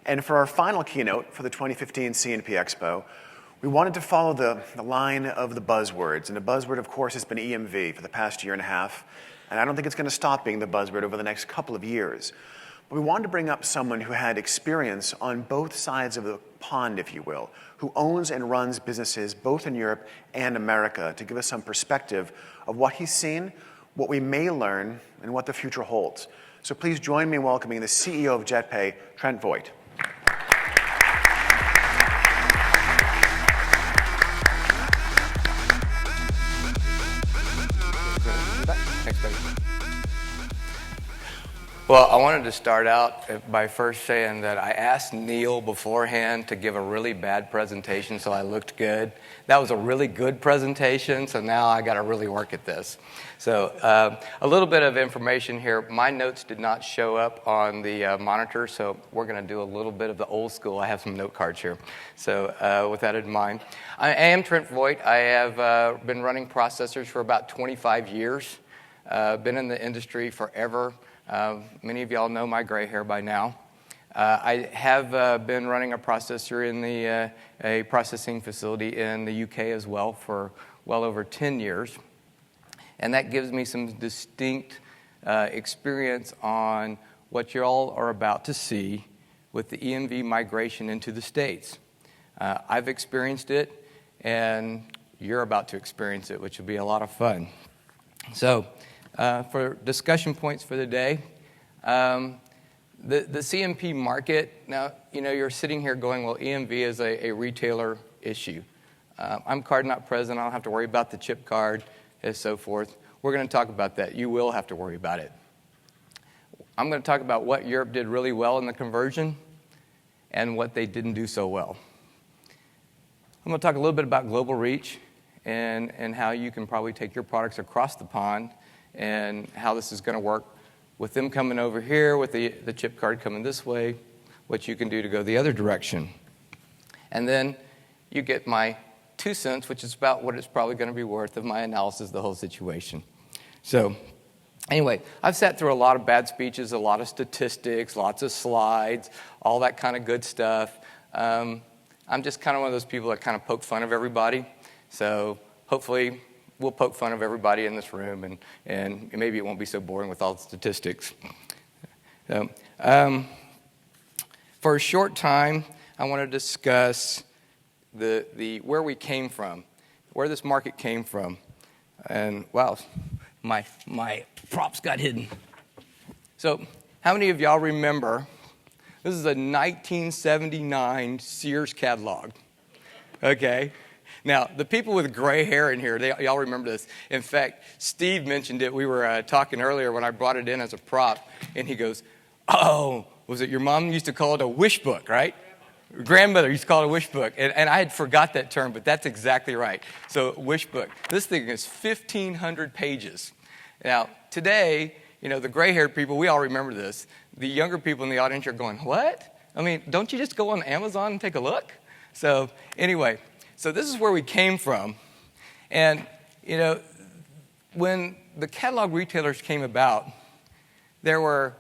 And for our final keynote for the 2015 CNP Expo, we wanted to follow the line of the buzzwords. And the buzzword, of course, has been EMV for the past year and a half. And I don't think it's going to stop being the buzzword over the next couple of years. But we wanted to bring up someone who had experience on both sides of the pond, if you will, who owns and runs businesses both in Europe and America, to give us some perspective of what he's seen, what we may learn, and what the future holds. So please join me in welcoming the CEO of JetPay, Trent Voigt. Well, I wanted to start out by first saying that I asked Neil beforehand to give a really bad presentation so I looked good. That was a really good presentation, so now I got to really work at this. So a little bit of information here. My notes did not show up on the monitor, so we're going to do a little bit of the old school. I have some note cards here. So with that in mind, I am Trent Voigt. I have been running processors for about 25 years. Been in the industry forever. Many of y'all know my gray hair by now. I have been running a processor in a processing facility in the UK as well for well over 10 years. And that gives me some distinct experience on what you all are about to see with the EMV migration into the States. I've experienced it, and you're about to experience it, which will be a lot of fun. So, for discussion points for the day, the CNP market, now, you know, you're sitting here going, well, EMV is a retailer issue. I'm card not present. I don't have to worry about the chip card and so forth. We're going to talk about that. You will have to worry about it. I'm going to talk about what Europe did really well in the conversion and what they didn't do so well. I'm going to talk a little bit about global reach and how you can probably take your products across the pond and how this is going to work with them coming over here, with the chip card coming this way, what you can do to go the other direction. And then you get my 2 cents, which is about what it's probably going to be worth of my analysis of the whole situation. So anyway, I've sat through a lot of bad speeches, a lot of statistics, lots of slides, all that kind of good stuff. I'm just kind of one of those people that kind of poke fun of everybody. So hopefully we'll poke fun of everybody in this room, and maybe it won't be so boring with all the statistics. So, for a short time, I want to discuss the where we came from, where this market came from. And wow, my props got hidden. So how many of y'all remember, this is a 1979 Sears catalog, okay? Now, the people with gray hair in here, y'all remember this. In fact, Steve mentioned it. We were talking earlier when I brought it in as a prop, and he goes, oh, was it your mom used to call it a wish book, right? Grandmother used to call it a wish book. And I had forgot that term, but that's exactly right. So, wish book. This thing is 1,500 pages. Now, today, you know, the gray-haired people, we all remember this. The younger people in the audience are going, what? I mean, don't you just go on Amazon and take a look? So, anyway. So this is where we came from. And, you know, when the catalog retailers came about, when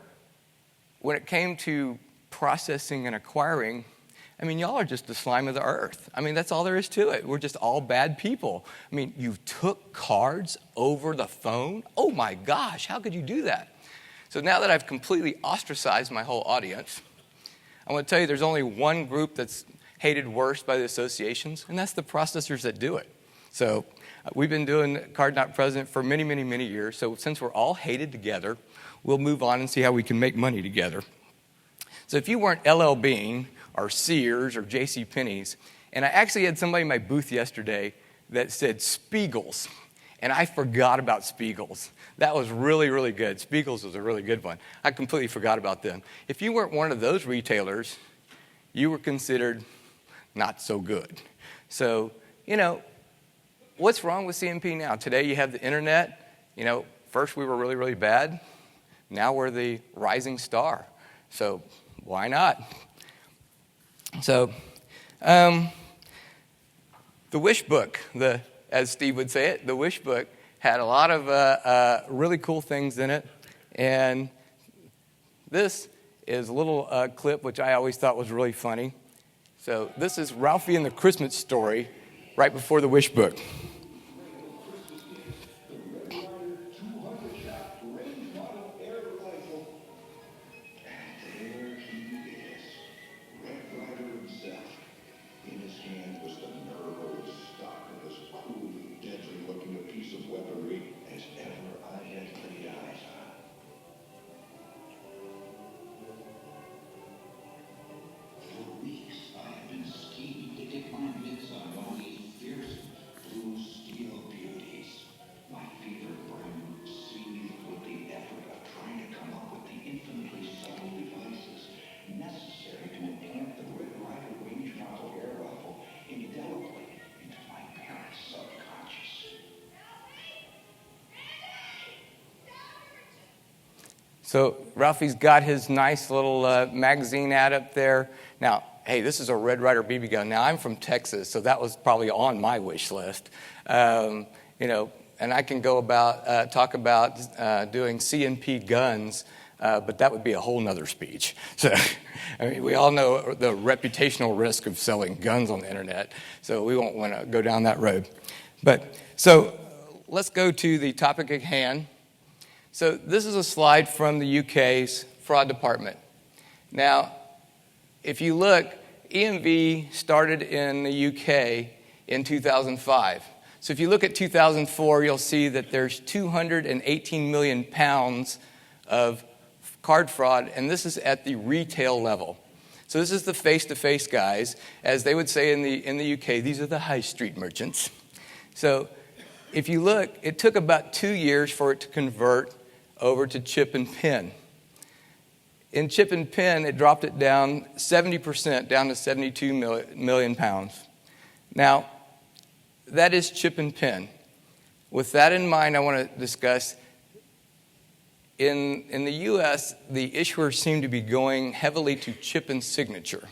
it came to processing and acquiring, I mean, y'all are just the slime of the earth. I mean, that's all there is to it. We're just all bad people. I mean, you took cards over the phone? Oh my gosh, how could you do that? So now that I've completely ostracized my whole audience, I want to tell you there's only one group that's hated worse by the associations, and that's the processors that do it. So we've been doing card not present for many, many, many years. So since we're all hated together, we'll move on and see how we can make money together. So if you weren't LL Bean or Sears or J.C. Penney's, and I actually had somebody in my booth yesterday that said Spiegel's, and I forgot about Spiegel's. That was really, really good. Spiegel's was a really good one. I completely forgot about them. If you weren't one of those retailers, you were considered not so good. So, you know, what's wrong with CNP now? Today you have the internet. You know, first we were really, really bad. Now we're the rising star. So why not? So the wish book, as Steve would say it, the wish book had a lot of really cool things in it. And this is a little clip which I always thought was really funny. So this is Ralphie and the Christmas Story right before the Wish Book. So Ralphie's got his nice little magazine ad up there. Now, hey, this is a Red Ryder BB gun. Now, I'm from Texas, so that was probably on my wish list. And I can go about talk about doing CNP guns, but that would be a whole nother speech. So, I mean, we all know the reputational risk of selling guns on the internet, so we won't want to go down that road. But so let's go to the topic at hand. So this is a slide from the UK's fraud department. Now, if you look, EMV started in the UK in 2005. So if you look at 2004, you'll see that there's 218 million pounds of card fraud, and this is at the retail level. So this is the face-to-face guys. As they would say in the UK, these are the high street merchants. So if you look, it took about 2 years for it to convert over to chip and pin. In chip and pin, it dropped it down 70%, down to 72 million pounds. Now, that is chip and pin. With that in mind, I want to discuss, in the U.S., the issuers seem to be going heavily to chip and signature.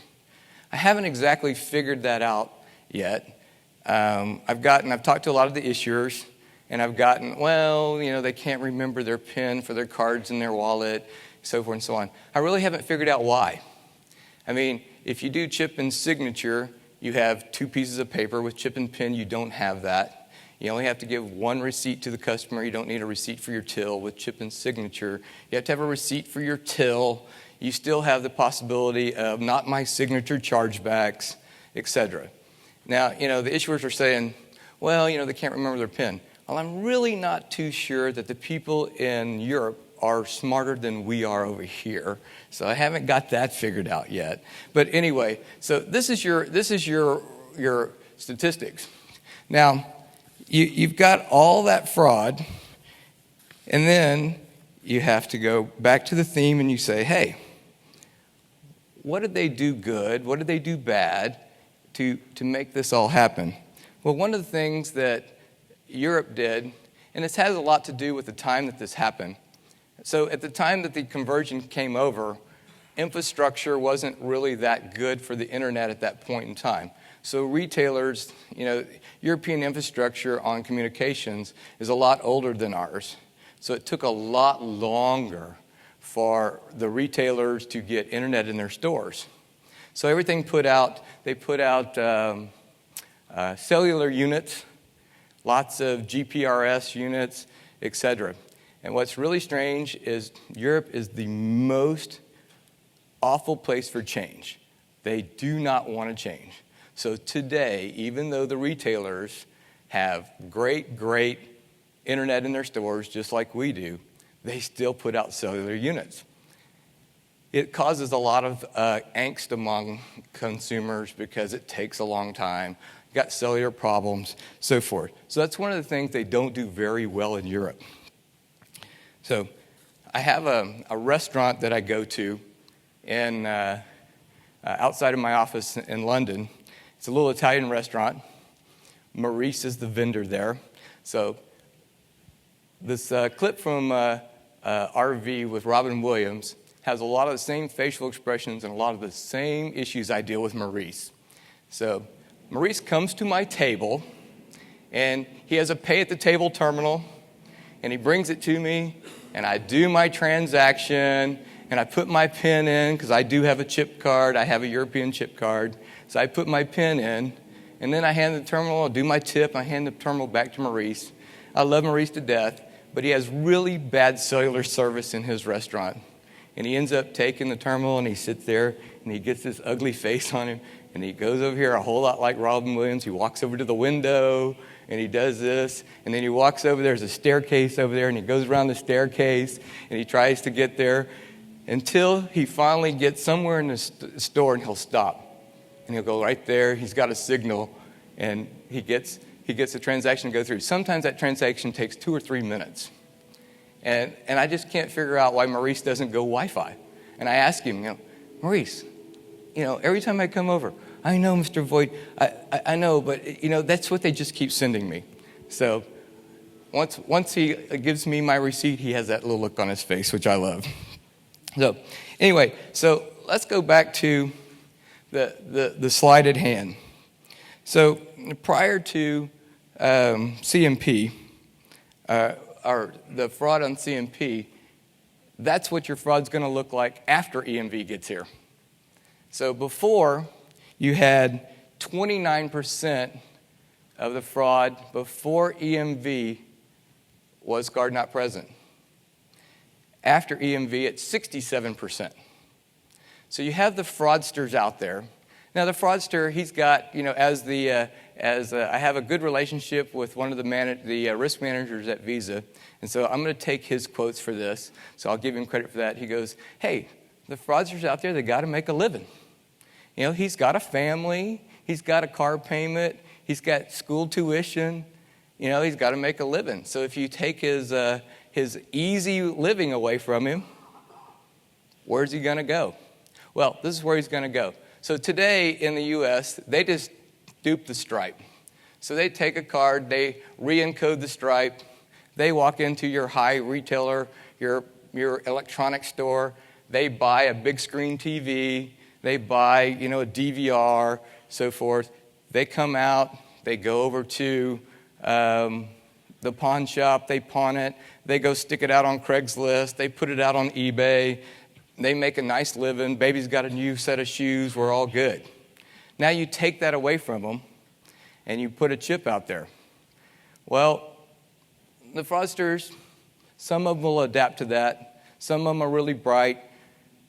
I haven't exactly figured that out yet. I've talked to a lot of the issuers, and I've gotten, they can't remember their PIN for their cards in their wallet, so forth and so on. I really haven't figured out why. I mean, if you do chip and signature, you have 2 pieces of paper. With chip and PIN, you don't have that. You only have to give 1 receipt to the customer. You don't need a receipt for your till. With chip and signature, you have to have a receipt for your till. You still have the possibility of not my signature chargebacks, etc. Now, the issuers are saying, they can't remember their PIN. Well, I'm really not too sure that the people in Europe are smarter than we are over here. So I haven't got that figured out yet. But anyway, so this is your statistics. Now, you've got all that fraud, and then you have to go back to the theme and you say, hey, what did they do good? What did they do bad to make this all happen? Well, one of the things that Europe did, and this has a lot to do with the time that this happened. So at the time that the conversion came over, infrastructure wasn't really that good for the internet at that point in time. So retailers, European infrastructure on communications is a lot older than ours. So it took a lot longer for the retailers to get internet in their stores. So everything they put out cellular units, lots of GPRS units, etc. And what's really strange is Europe is the most awful place for change. They do not want to change. So today, even though the retailers have great internet in their stores, just like we do, they still put out cellular units. It causes a lot of angst among consumers because it takes a long time. You got cellular problems, so forth. So that's one of the things they don't do very well in Europe. So I have a restaurant that I go to outside of my office in London. It's a little Italian restaurant. Maurice is the vendor there. So this clip from RV with Robin Williams has a lot of the same facial expressions and a lot of the same issues I deal with Maurice. So Maurice comes to my table, and he has a pay at the table terminal, and he brings it to me, and I do my transaction, and I put my PIN in, because I do have a chip card. I have a European chip card. So I put my PIN in, and then I hand the terminal, I'll do my tip, I hand the terminal back to Maurice. I love Maurice to death, but he has really bad cellular service in his restaurant. And he ends up taking the terminal, and he sits there, and he gets this ugly face on him, and he goes over here a whole lot like Robin Williams. He walks over to the window, and he does this, and then he walks over, there's a staircase over there, and he goes around the staircase, and he tries to get there until he finally gets somewhere in the store, and he'll stop. And he'll go right there, he's got a signal, and he gets the transaction to go through. Sometimes that transaction takes 2 or 3 minutes. And I just can't figure out why Maurice doesn't go Wi-Fi. And I ask him, Maurice, every time I come over, I know, Mr. Voigt, I know, but, that's what they just keep sending me. So once he gives me my receipt, he has that little look on his face, which I love. So anyway, so let's go back to the slide at hand. So prior to CNP, or the fraud on CNP, that's what your fraud's going to look like after EMV gets here. So before, you had 29% of the fraud before EMV was card not present. After EMV, it's 67%. So you have the fraudsters out there. Now the fraudster, he's got, I have a good relationship with one of the risk managers at Visa, and so I'm going to take his quotes for this. So I'll give him credit for that. He goes, "Hey, the fraudsters out there, they got to make a living. He's got a family, he's got a car payment, he's got school tuition. He's got to make a living. So if you take his easy living away from him, where's he going to go? Well, this is where he's going to go. So today in the U.S., they just dupe the stripe. So they take a card, they re-encode the stripe, they walk into your high retailer, your electronics store, they buy a big screen TV, they buy, a DVR, so forth. They come out, they go over to the pawn shop, they pawn it, they go stick it out on Craigslist, they put it out on eBay, they make a nice living, baby's got a new set of shoes, we're all good. Now you take that away from them, and you put a chip out there. Well, the fraudsters, some of them will adapt to that, some of them are really bright,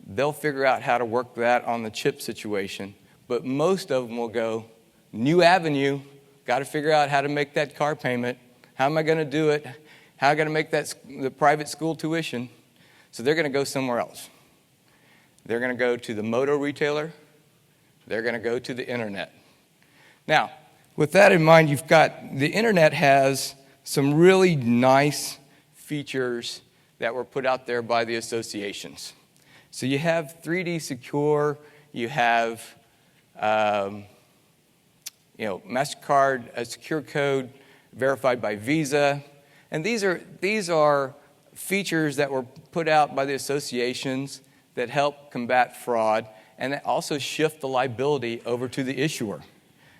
they'll figure out how to work that on the chip situation, but most of them will go, new avenue, got to figure out how to make that car payment, how am I going to do it, how am I going to make that the private school tuition, so they're going to go somewhere else. They're going to go to the moto retailer. They're going to go to the internet. Now, with that in mind, you've got the internet has some really nice features that were put out there by the associations. So you have 3D Secure, you have MasterCard, a secure code verified by Visa, and these are features that were put out by the associations that help combat fraud and that also shift the liability over to the issuer.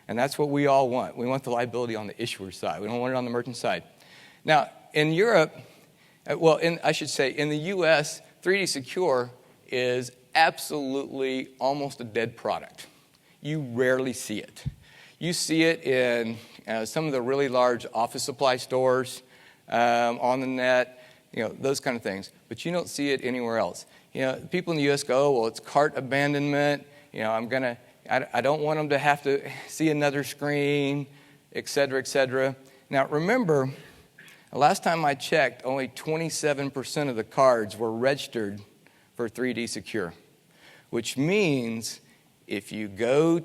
And that's what we all want. We want the liability on the issuer side. We don't want it on the merchant side. Now, in Europe, in the US, 3D Secure is absolutely almost a dead product. You rarely see it. You see it in some of the really large office supply stores, on the net, those kind of things. But you don't see it anywhere else. People in the U.S. go, oh, well, it's cart abandonment. I don't want them to have to see another screen, et cetera, et cetera. Now, remember, last time I checked, only 27% of the cards were registered for 3D Secure, which means if you go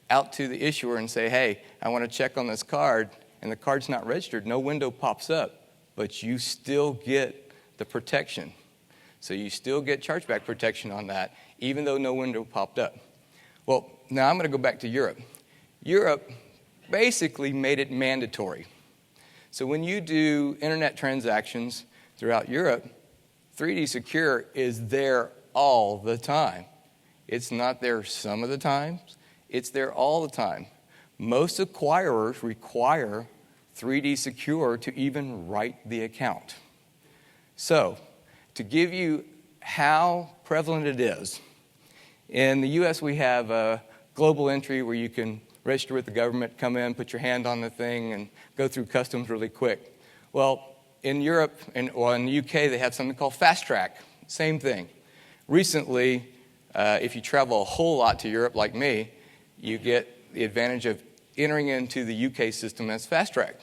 out to the issuer and say, hey, I want to check on this card, and the card's not registered, no window pops up, but you still get the protection. So you still get chargeback protection on that, even though no window popped up. Well, now I'm going to go back to Europe. Europe basically made it mandatory. So when you do internet transactions throughout Europe, 3D Secure is there all the time. It's not there some of the times. It's there all the time. Most acquirers require 3D Secure to even write the account. So, to give you how prevalent it is, in the U.S. we have a global entry where you can register with the government, come in, put your hand on the thing, and go through customs really quick. Well, in Europe or in the UK, they have something called Fast Track. Same thing. Recently, if you travel a whole lot to Europe like me, you get the advantage of entering into the UK system as Fast Track.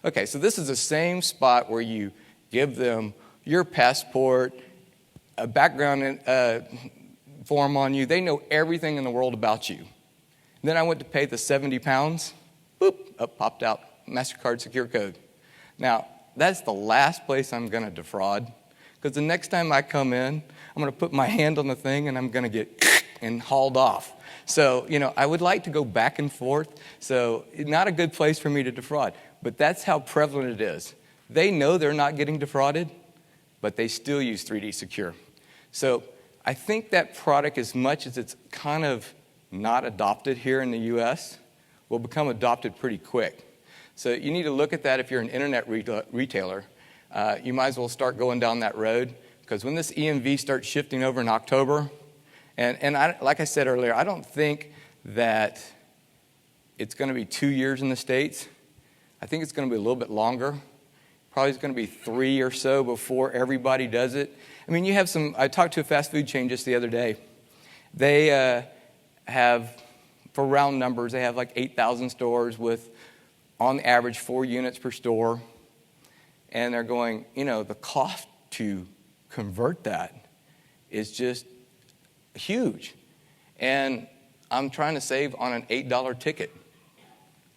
Okay, so this is the same spot where you give them your passport, a background form on you. They know everything in the world about you. Then I went to pay the 70 pounds. Boop, up popped out MasterCard secure code. Now, that's the last place I'm going to defraud, because the next time I come in, I'm going to put my hand on the thing and I'm going to get and hauled off. So, I would like to go back and forth. So, not a good place for me to defraud. But that's how prevalent it is. They know they're not getting defrauded, but they still use 3D Secure. So, I think that product, as much as it's kind of not adopted here in the U.S., will become adopted pretty quick. So you need to look at that if you're an internet retailer. You might as well start going down that road, because when this EMV starts shifting over in October, and like I said earlier, I don't think that it's going to be 2 years in the States. I think it's going to be a little bit longer. Probably it's going to be 3 or so before everybody does it. I mean, you have I talked to a fast food chain just the other day. They have, for round numbers, they have like 8,000 stores with, on average, 4 units per store. And they're going, the cost to convert that is just huge. And I'm trying to save on an $8 ticket.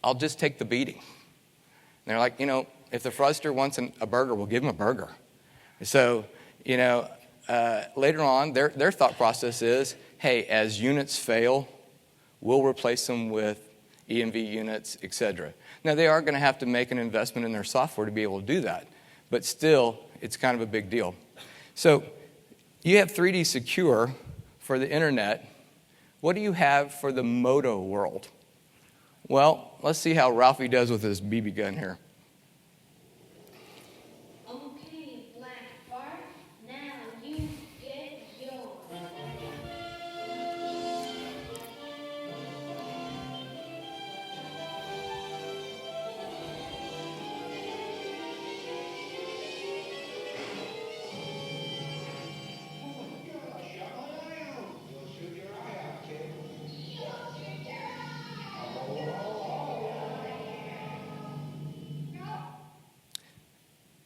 I'll just take the beating. And they're like, if the fraudster wants a burger, we'll give him a burger. So, later on, their thought process is, hey, as units fail, we'll replace them with EMV units, etc. Now, they are going to have to make an investment in their software to be able to do that. But still, it's kind of a big deal. So you have 3D Secure for the internet. What do you have for the moto world? Well, let's see how Ralphie does with his BB gun here. Okay, Black Bart, now you get yours.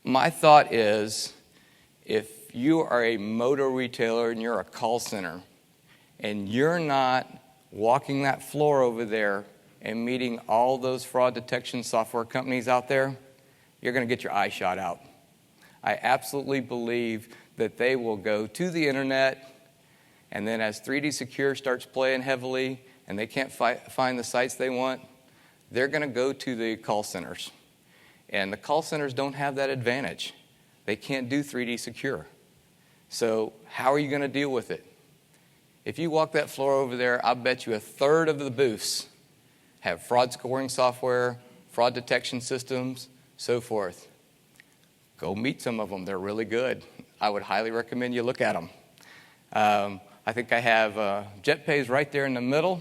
My thought is, if you are a motor retailer and you're a call center, and you're not walking that floor over there and meeting all those fraud detection software companies out there, you're going to get your eye shot out. I absolutely believe that they will go to the internet, and then as 3D Secure starts playing heavily and they can't find the sites they want, they're going to go to the call centers. And the call centers don't have that advantage. They can't do 3D Secure. So how are you going to deal with it? If you walk that floor over there, I bet you a third of the booths have fraud scoring software, fraud detection systems, so forth. Go meet some of them. They're really good. I would highly recommend you look at them. I think I have JetPay is right there in the middle,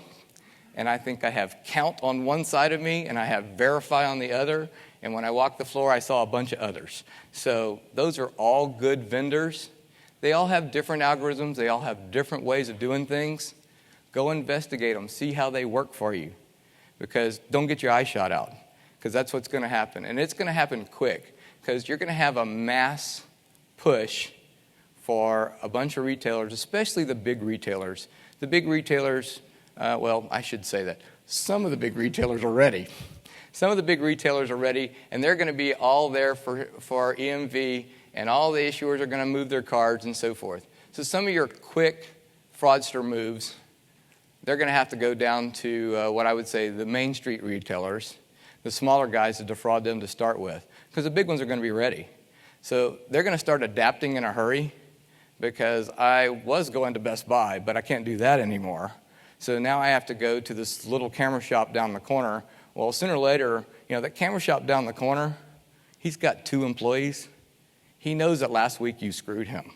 and I think I have Count on one side of me, and I have Verify on the other. And when I walked the floor, I saw a bunch of others. So those are all good vendors. They all have different algorithms. They all have different ways of doing things. Go investigate them. See how they work for you. Because don't get your eye shot out, because that's what's going to happen. And it's going to happen quick, because you're going to have a mass push for a bunch of retailers, especially the big retailers. The big retailers, I should say that. Some of the big retailers are ready. Some of the big retailers are ready, and they're going to be all there for EMV, and all the issuers are going to move their cards and so forth. So some of your quick fraudster moves, they're going to have to go down to what I would say the Main Street retailers, the smaller guys, to defraud them to start with, because the big ones are going to be ready. So they're going to start adapting in a hurry, because I was going to Best Buy, but I can't do that anymore. So now I have to go to this little camera shop down the corner. Well, sooner or later, that camera shop down the corner, he's got 2 employees. he knows that last week you screwed him.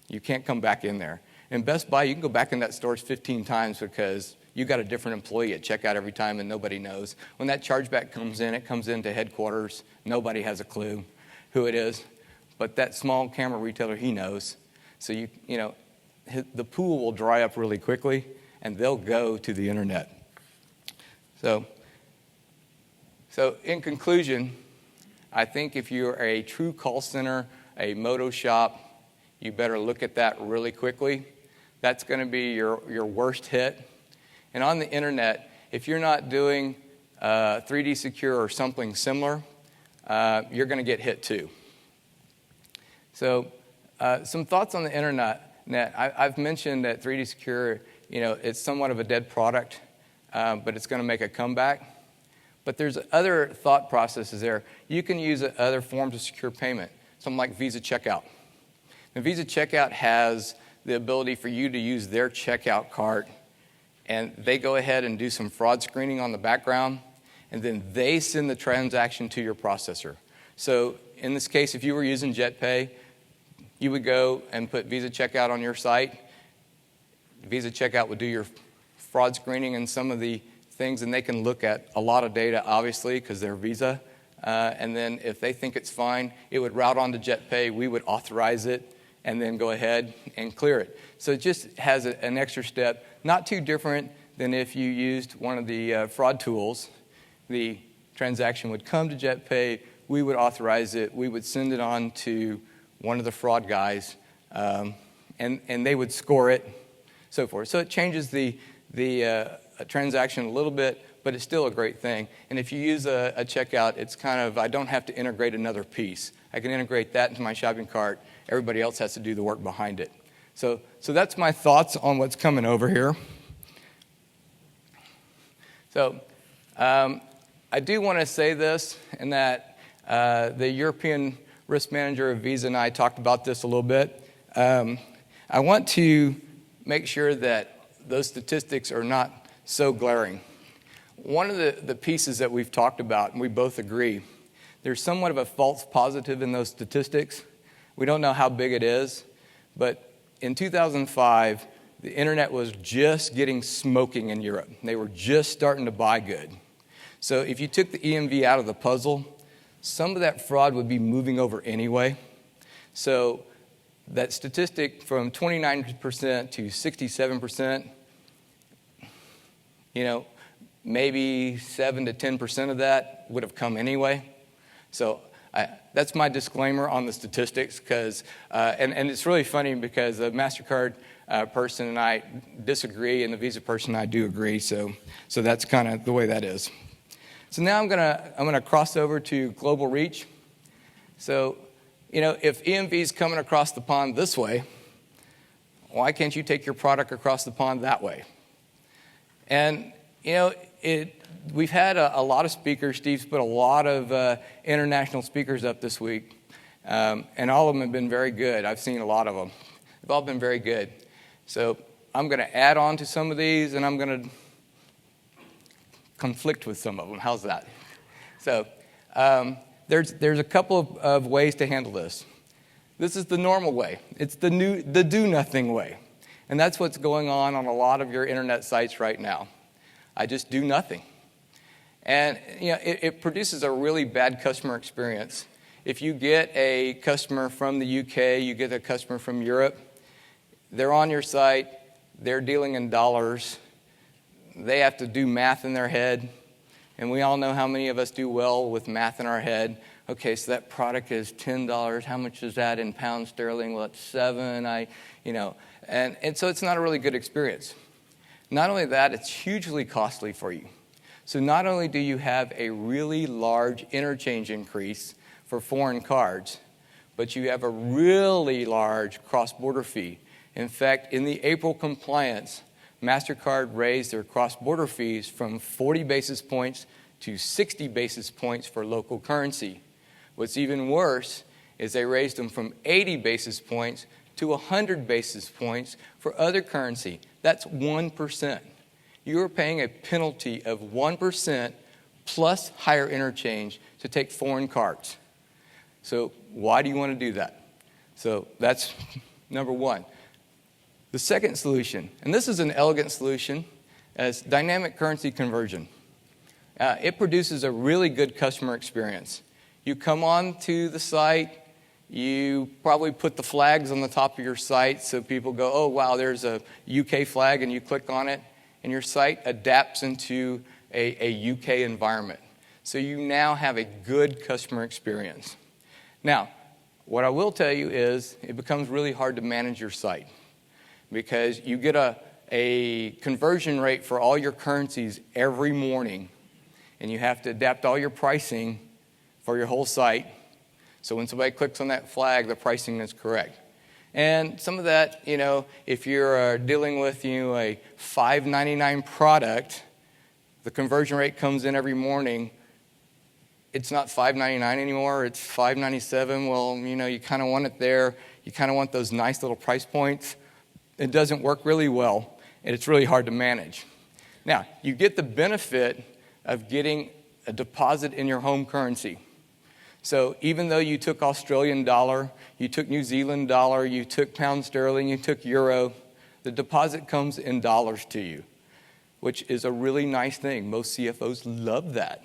You can't come back in there. In Best Buy, you can go back in that store 15 times because you got a different employee at checkout every time and nobody knows. When that chargeback comes in, it comes into headquarters. Nobody has a clue who it is. But that small camera retailer, he knows. So the pool will dry up really quickly and they'll go to the internet. So in conclusion, I think if you're a true call center, a moto shop, you better look at that really quickly. That's going to be your worst hit. And on the internet, if you're not doing 3D Secure or something similar, you're going to get hit too. So some thoughts on the internet. I've mentioned that 3D Secure, it's somewhat of a dead product, but it's going to make a comeback. But there's other thought processes there. You can use other forms of secure payment, something like Visa Checkout. And Visa Checkout has the ability for you to use their checkout cart, and they go ahead and do some fraud screening on the background, and then they send the transaction to your processor. So in this case, if you were using JetPay, you would go and put Visa Checkout on your site. Visa Checkout would do your fraud screening and some of the things, and they can look at a lot of data, obviously, because they're Visa. And then if they think it's fine, it would route on to JetPay. We would authorize it and then go ahead and clear it. So it just has an extra step, not too different than if you used one of the fraud tools. The transaction would come to JetPay. We would authorize it. We would send it on to one of the fraud guys, and they would score it, so forth. So it changes the transaction a little bit, but it's still a great thing. And if you use a checkout, it's kind of, I don't have to integrate another piece. I can integrate that into my shopping cart. Everybody else has to do the work behind it. So that's my thoughts on what's coming over here. So I do want to say this, in that the European risk manager of Visa and I talked about this a little bit. I want to make sure that those statistics are not so glaring. One of the pieces that we've talked about, and we both agree, there's somewhat of a false positive in those statistics. We don't know how big it is, but in 2005, the internet was just getting smoking in Europe. They were just starting to buy good. So if you took the EMV out of the puzzle, some of that fraud would be moving over anyway. So that statistic from 29% to 67%, maybe 7 to 10% of that would have come anyway. So that's my disclaimer on the statistics, because and it's really funny because the MasterCard person and I disagree, and the Visa person and I do agree. So that's kind of the way that is. So now I'm gonna cross over to global reach. So if EMV is coming across the pond this way, why can't you take your product across the pond that way? And we've had a lot of speakers. Steve's put a lot of international speakers up this week, and all of them have been very good. I've seen a lot of them. They've all been very good. So I'm going to add on to some of these, and I'm going to conflict with some of them. How's that? So there's a couple of ways to handle this. This is the normal way. It's the do-nothing way. And that's what's going on a lot of your internet sites right now. I just do nothing. And it produces a really bad customer experience. If you get a customer from the UK, you get a customer from Europe, they're on your site, they're dealing in dollars, they have to do math in their head, and we all know how many of us do well with math in our head. Okay, so that product is $10. How much is that in pounds sterling? Well, it's 7. And so it's not a really good experience. Not only that, it's hugely costly for you. So not only do you have a really large interchange increase for foreign cards, but you have a really large cross-border fee. In fact, in the April compliance, MasterCard raised their cross-border fees from 40 basis points to 60 basis points for local currency. What's even worse is they raised them from 80 basis points to 100 basis points for other currency. That's 1%. You're paying a penalty of 1% plus higher interchange to take foreign cards. So why do you want to do that? So that's number one. The second solution, and this is an elegant solution, is dynamic currency conversion. It produces a really good customer experience. You come on to the site, you probably put the flags on the top of your site so people go, oh, wow, there's a UK flag, and you click on it, and your site adapts into a UK environment. So you now have a good customer experience. Now, what I will tell you is it becomes really hard to manage your site because you get a conversion rate for all your currencies every morning, and you have to adapt all your pricing for your whole site. So when somebody clicks on that flag, the pricing is correct. And some of that, if you're dealing with a $5.99 product, the conversion rate comes in every morning. It's not $5.99 anymore, it's $5.97. Well, you kind of want it there. You kind of want those nice little price points. It doesn't work really well, and it's really hard to manage. Now, you get the benefit of getting a deposit in your home currency. So even though you took Australian dollar, you took New Zealand dollar, you took pound sterling, you took euro, the deposit comes in dollars to you, which is a really nice thing. Most CFOs love that.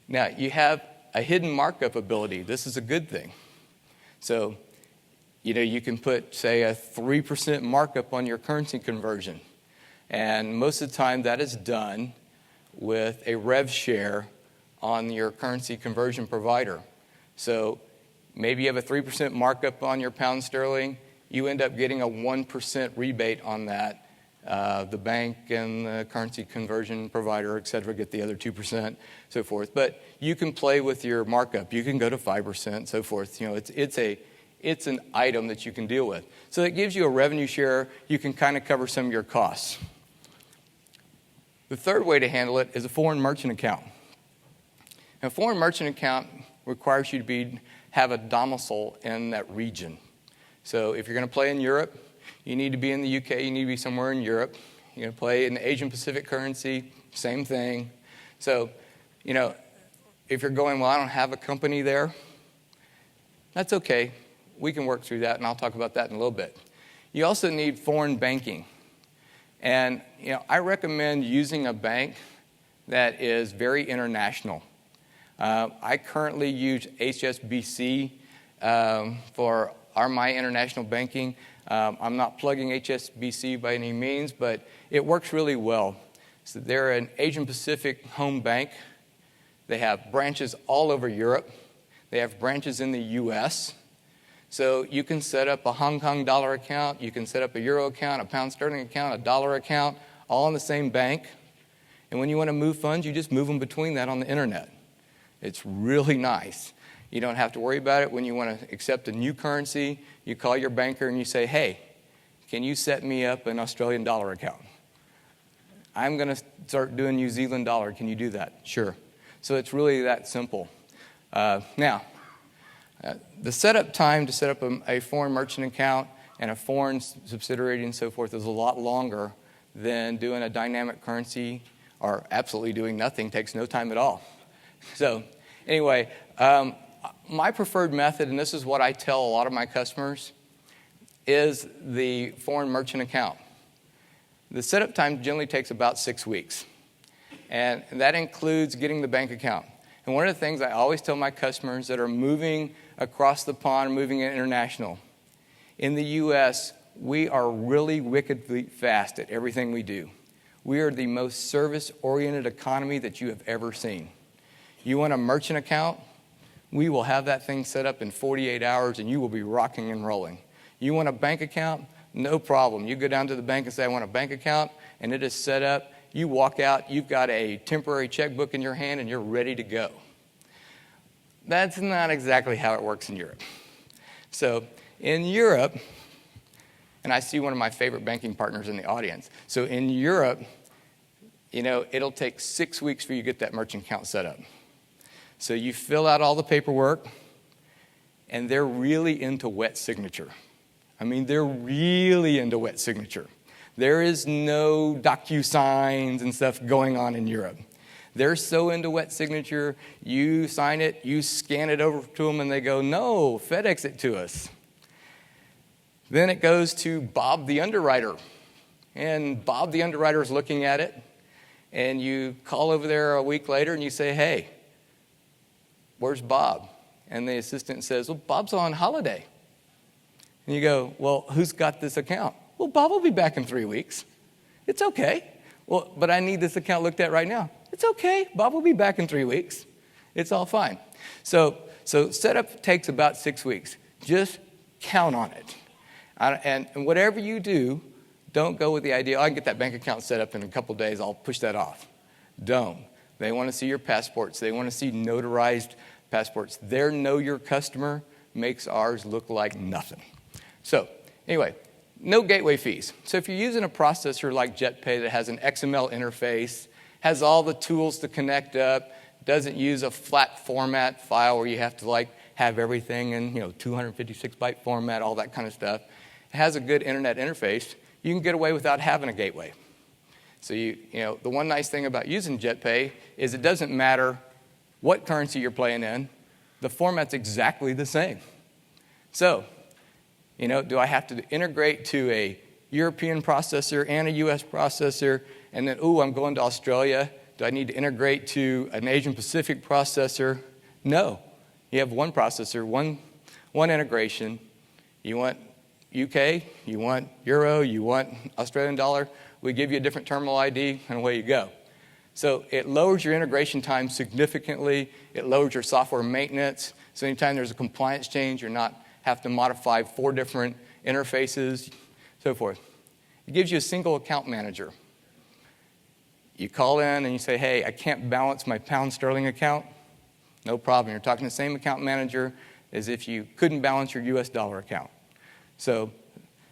Now, you have a hidden markup ability. This is a good thing. So, you can put, say, a 3% markup on your currency conversion. And most of the time that is done with a rev share on your currency conversion provider. So maybe you have a 3% markup on your pound sterling. You end up getting a 1% rebate on that. The bank and the currency conversion provider, et cetera, get the other 2%, so forth. But you can play with your markup. You can go to 5%, so forth. It's an item that you can deal with. So it gives you a revenue share. You can kind of cover some of your costs. The third way to handle it is a foreign merchant account. A foreign merchant account requires you to have a domicile in that region. So if you're going to play in Europe, you need to be in the UK, you need to be somewhere in Europe. You're going to play in the Asian Pacific currency, same thing. So, if you're going, well, I don't have a company there, that's okay. We can work through that, and I'll talk about that in a little bit. You also need foreign banking. And, I recommend using a bank that is very international. I currently use HSBC for my international banking. I'm not plugging HSBC by any means, but it works really well. So they're an Asian Pacific home bank. They have branches all over Europe. They have branches in the U.S. So you can set up a Hong Kong dollar account, you can set up a euro account, a pound sterling account, a dollar account, all in the same bank. And when you want to move funds, you just move them between that on the internet. It's really nice. You don't have to worry about it when you want to accept a new currency. You call your banker and you say, hey, can you set me up an Australian dollar account? I'm going to start doing New Zealand dollar. Can you do that? Sure. So it's really that simple. Now, the setup time to set up a foreign merchant account and a foreign subsidiary and so forth is a lot longer than doing a dynamic currency, or absolutely doing nothing takes no time at all. So anyway, my preferred method, and this is what I tell a lot of my customers, is the foreign merchant account. The setup time generally takes about 6 weeks, and that includes getting the bank account. And one of the things I always tell my customers that are moving across the pond, moving international, in the U.S., we are really wickedly fast at everything we do. We are the most service-oriented economy that you have ever seen. You want a merchant account? We will have that thing set up in 48 hours, and you will be rocking and rolling. You want a bank account? No problem. You go down to the bank and say, I want a bank account, and it is set up. You walk out, you've got a temporary checkbook in your hand, and you're ready to go. That's not exactly how it works in Europe. So in Europe, and I see one of my favorite banking partners in the audience. So in Europe, it'll take 6 weeks for you to get that merchant account set up. So you fill out all the paperwork, and they're really into wet signature. I mean, they're really into wet signature. There is no DocuSigns and stuff going on in Europe. They're so into wet signature, you sign it, you scan it over to them, and they go, no, FedEx it to us. Then it goes to Bob the underwriter. And Bob the underwriter is looking at it, and you call over there a week later and you say, hey, where's Bob? And the assistant says, well, Bob's on holiday. And you go, well, who's got this account? Well, Bob will be back in 3 weeks. It's okay. Well, but I need this account looked at right now. It's okay. Bob will be back in 3 weeks. It's all fine. So setup takes about 6 weeks. Just count on it. And whatever you do, don't go with the idea, I can get that bank account set up in a couple days, I'll push that off. Don't. They want to see your passports. They want to see notarized passports. Their know your customer makes ours look like nothing. So anyway, no gateway fees. So if you're using a processor like JetPay that has an XML interface, has all the tools to connect up, doesn't use a flat format file where you have to have everything in 256 byte format, all that kind of stuff, it has a good internet interface, you can get away without having a gateway. So the one nice thing about using JetPay is it doesn't matter what currency you're playing in, the format's exactly the same. So, do I have to integrate to a European processor and a US processor, and then, I'm going to Australia, do I need to integrate to an Asian Pacific processor? No. You have one processor, one integration. You want UK, you want Euro, you want Australian dollar, we give you a different terminal ID, and away you go. So it lowers your integration time significantly. It lowers your software maintenance. So anytime there's a compliance change, you're not have to modify 4 different interfaces, so forth. It gives you a single account manager. You call in and you say, hey, I can't balance my pound sterling account. No problem. You're talking to the same account manager as if you couldn't balance your US dollar account. So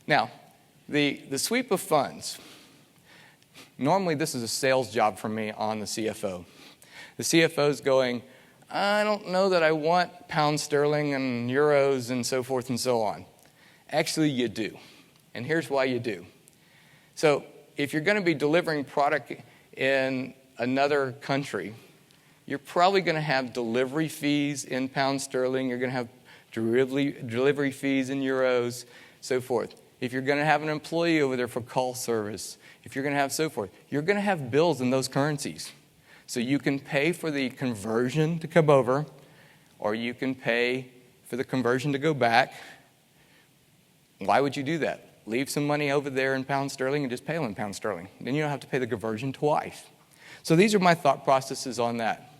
now, the sweep of funds. Normally, this is a sales job for me on the CFO. The CFO's going, I don't know that I want pound sterling and euros and so forth and so on. Actually, you do. And here's why you do. So if you're going to be delivering product in another country, you're probably going to have delivery fees in pound sterling. You're going to have delivery fees in euros, so forth. If you're going to have an employee over there for call service, if you're going to have so forth, you're going to have bills in those currencies. So you can pay for the conversion to come over, or you can pay for the conversion to go back. Why would you do that? Leave some money over there in pound sterling and just pay them in pound sterling. Then you don't have to pay the conversion twice. So these are my thought processes on that.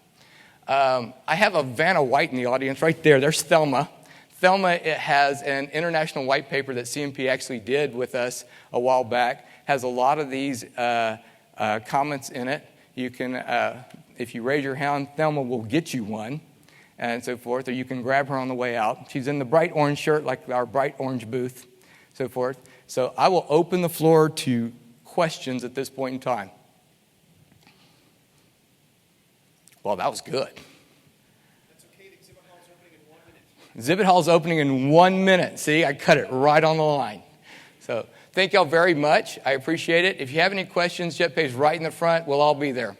I have a Vanna White in the audience right there. There's Thelma. Thelma, it has an international white paper that CNP actually did with us a while back. Has a lot of these comments in it. You can, if you raise your hand, Thelma will get you one, and so forth. Or you can grab her on the way out. She's in the bright orange shirt, like our bright orange booth, so forth. So I will open the floor to questions at this point in time. Well, that was good. That's okay. The exhibit hall's opening in 1 minute. Exhibit hall's opening in 1 minute. See, I cut it right on the line. So thank y'all very much. I appreciate it. If you have any questions, JetPay's right in the front. We'll all be there.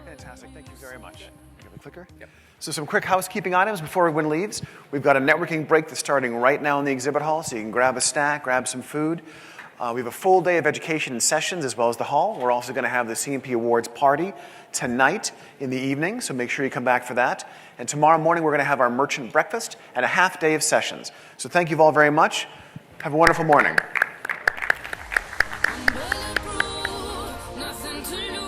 Fantastic. Thank you very much. You have a clicker? Yep. So some quick housekeeping items before everyone leaves. We've got a networking break that's starting right now in the exhibit hall, so you can grab a snack, grab some food. We have a full day of education and sessions as well as the hall. We're also going to have the CNP Awards party tonight in the evening, so make sure you come back for that. And tomorrow morning, we're going to have our merchant breakfast and a half day of sessions. So thank you all very much. Have a wonderful morning. Nothing to lose.